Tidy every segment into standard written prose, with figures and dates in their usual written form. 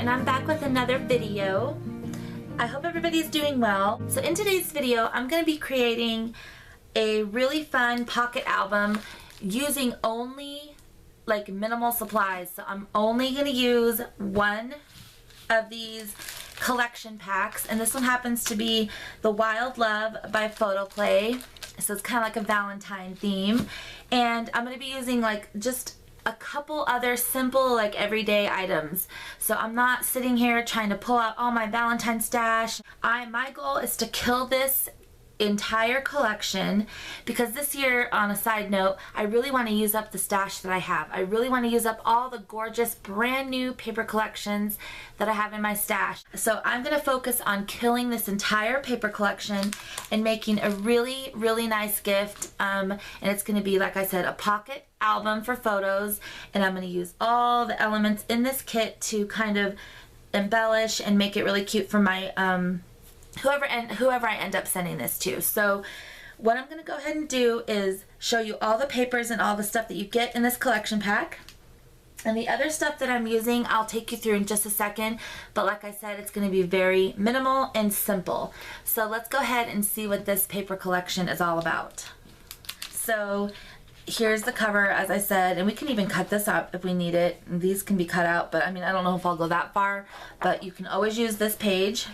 and I'm back with another video. I hope everybody's doing well. So in today's video, I'm going to be creating a really fun pocket album using only like minimal supplies. So I'm only going to use one of these collection packs, and this one happens to be the Wild Love by Photoplay. So it's kind of like a Valentine theme, and I'm going to be using like just a couple other simple like everyday items. So I'm not sitting here trying to pull out all my Valentine stash. My goal is to kill this entire collection because this year, on a side note, I really want to use up the stash that I have. I really want to use up all the gorgeous brand new paper collections that I have in my stash. So I'm going to focus on killing this entire paper collection and making a really, really nice gift. And it's going to be, like I said, a pocket album for photos, and I'm going to use all the elements in this kit to kind of embellish and make it really cute for my whoever I end up sending this to. So what I'm going to go ahead and do is show you all the papers and all the stuff that you get in this collection pack. And the other stuff that I'm using, I'll take you through in just a second. But like I said, it's going to be very minimal and simple. So let's go ahead and see what this paper collection is all about. So here's the cover, as I said, and we can even cut this out if we need it. And these can be cut out, but I mean, I don't know if I'll go that far, but you can always use this page.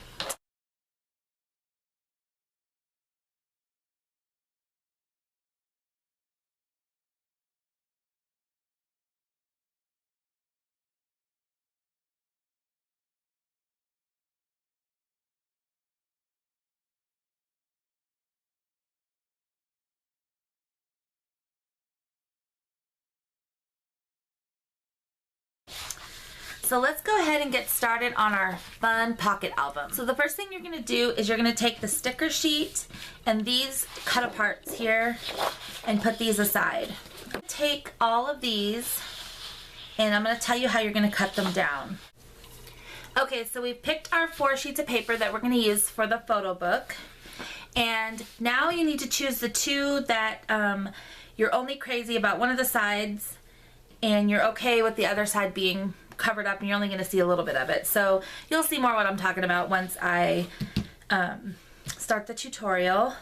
So let's go ahead and get started on our fun pocket album. So the first thing you're gonna do is you're gonna take the sticker sheet and these cut aparts here and put these aside. Take all of these and I'm gonna tell you how you're gonna cut them down. Okay, so we've picked our 4 sheets of paper that we're gonna use for the photo book. And now you need to choose the 2 that you're only crazy about one of the sides and you're okay with the other side being covered up and you're only going to see a little bit of it. So you'll see more what I'm talking about once I start the tutorial.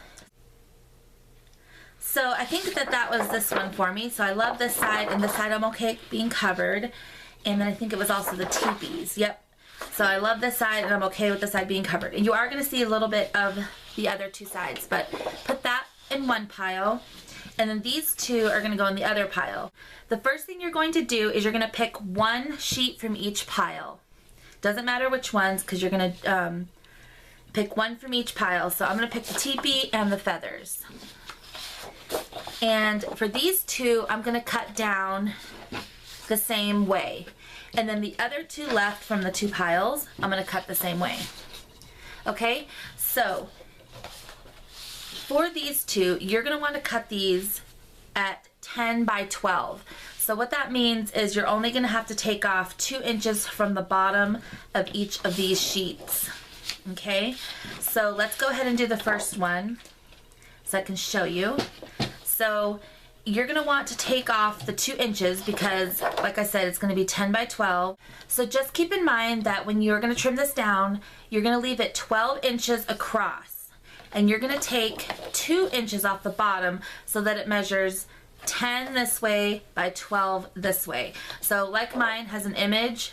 So I think that was this one for me. So I love this side, and this side I'm okay being covered. And then I think it was also the teepees. Yep. So I love this side and I'm okay with the side being covered. And you are going to see a little bit of the other 2 sides, but put that in one pile. And then these 2 are going to go in the other pile. The first thing you're going to do is you're going to pick 1 sheet from each pile. Doesn't matter which ones, because you're going to pick 1 from each pile. So I'm going to pick the teepee and the feathers. And for these 2, I'm going to cut down the same way. And then the other 2 left from the 2 piles, I'm going to cut the same way. Okay, so for these 2, you're going to want to cut these at 10 by 12. So what that means is you're only going to have to take off 2 inches from the bottom of each of these sheets. Okay, so let's go ahead and do the first one so I can show you. So you're going to want to take off the 2 inches because, like I said, it's going to be 10 by 12. So just keep in mind that when you're going to trim this down, you're going to leave it 12 inches across. And you're going to take 2 inches off the bottom so that it measures 10 this way by 12 this way. So like mine has an image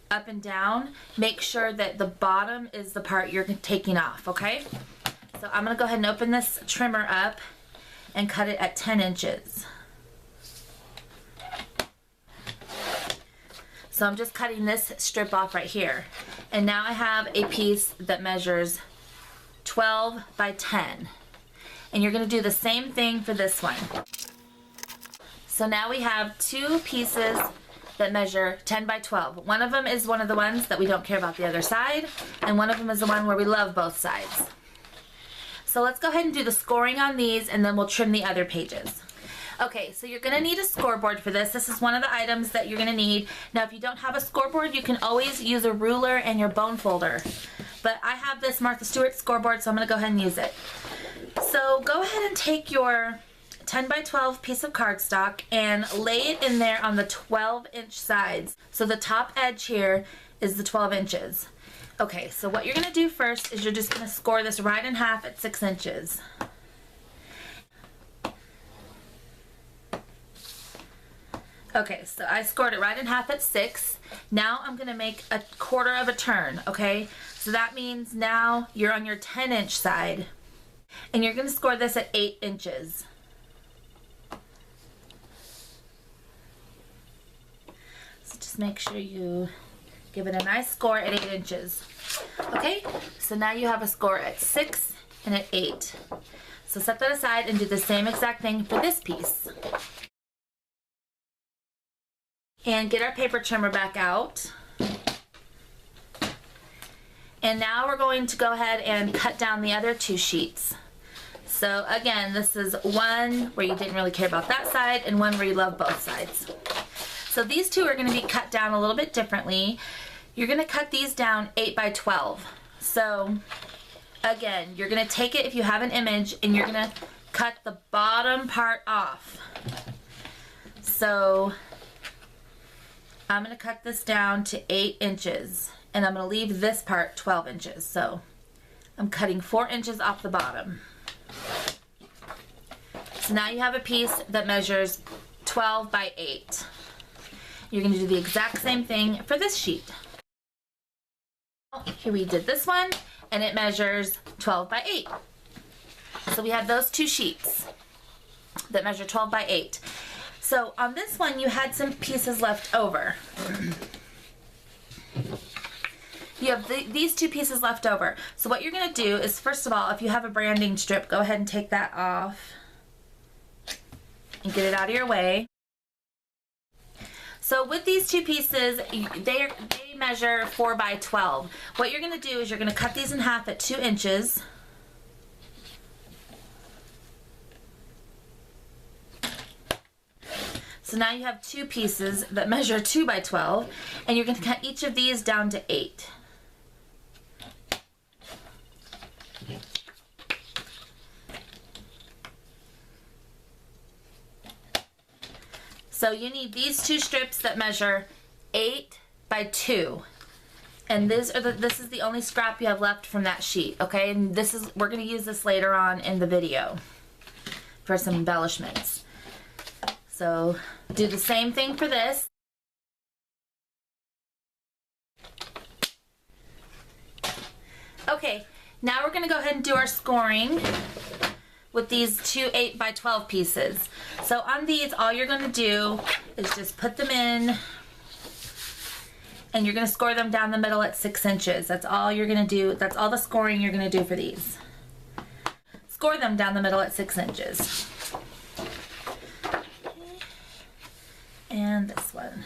up and down, make sure that the bottom is the part you're taking off, okay? So I'm going to go ahead and open this trimmer up and cut it at 10 inches. So I'm just cutting this strip off right here. And now I have a piece that measures 12 by 10. And you're going to do the same thing for this one. So now we have 2 pieces that measure 10 by 12. One of them is one of the ones that we don't care about the other side, and one of them is the one where we love both sides. So let's go ahead and do the scoring on these, and then we'll trim the other pages. Okay, so you're going to need a scoreboard for this. This is one of the items that you're going to need. Now, if you don't have a scoreboard, you can always use a ruler and your bone folder. But I have this Martha Stewart scoreboard, so I'm going to go ahead and use it. So go ahead and take your 10 by 12 piece of cardstock and lay it in there on the 12-inch sides. So the top edge here is the 12 inches. Okay, so what you're gonna do first is you're just gonna score this right in half at 6 inches. Okay, so I scored it right in half at 6. Now I'm gonna make a 1/4 of a turn, okay? So that means now you're on your 10-inch side. And you're gonna score this at 8 inches. So just make sure you give it a nice score at 8 inches. Okay, so now you have a score at 6 and at 8. So set that aside and do the same exact thing for this piece. And get our paper trimmer back out. And now we're going to go ahead and cut down the other 2 sheets. So again, this is one where you didn't really care about that side and one where you love both sides. So these 2 are going to be cut down a little bit differently. You're going to cut these down 8 by 12. So again, you're going to take it if you have an image and you're going to cut the bottom part off. So I'm going to cut this down to 8 inches and I'm going to leave this part 12 inches. So I'm cutting 4 inches off the bottom. So now you have a piece that measures 12 by 8. You're going to do the exact same thing for this sheet. Here we did this one and it measures 12 by 8. So we have those 2 sheets that measure 12 by 8. So on this one, you had some pieces left over. You have these 2 pieces left over. So what you're going to do is, first of all, if you have a branding strip, go ahead and take that off and get it out of your way. So with these 2 pieces, they measure 4 by 12. What you're going to do is you're going to cut these in half at 2 inches. So now you have 2 pieces that measure 2 by 12, and you're going to cut each of these down to 8. So you need these 2 strips that measure 8 by 2. And this is the only scrap you have left from that sheet, okay? And we're going to use this later on in the video for some embellishments. So do the same thing for this. Okay, now we're going to go ahead and do our scoring with these 2 8 by 12 pieces. So on these, all you're going to do is just put them in and you're going to score them down the middle at 6 inches. That's all you're going to do. That's all the scoring you're going to do for these. Score them down the middle at 6 inches. And this one.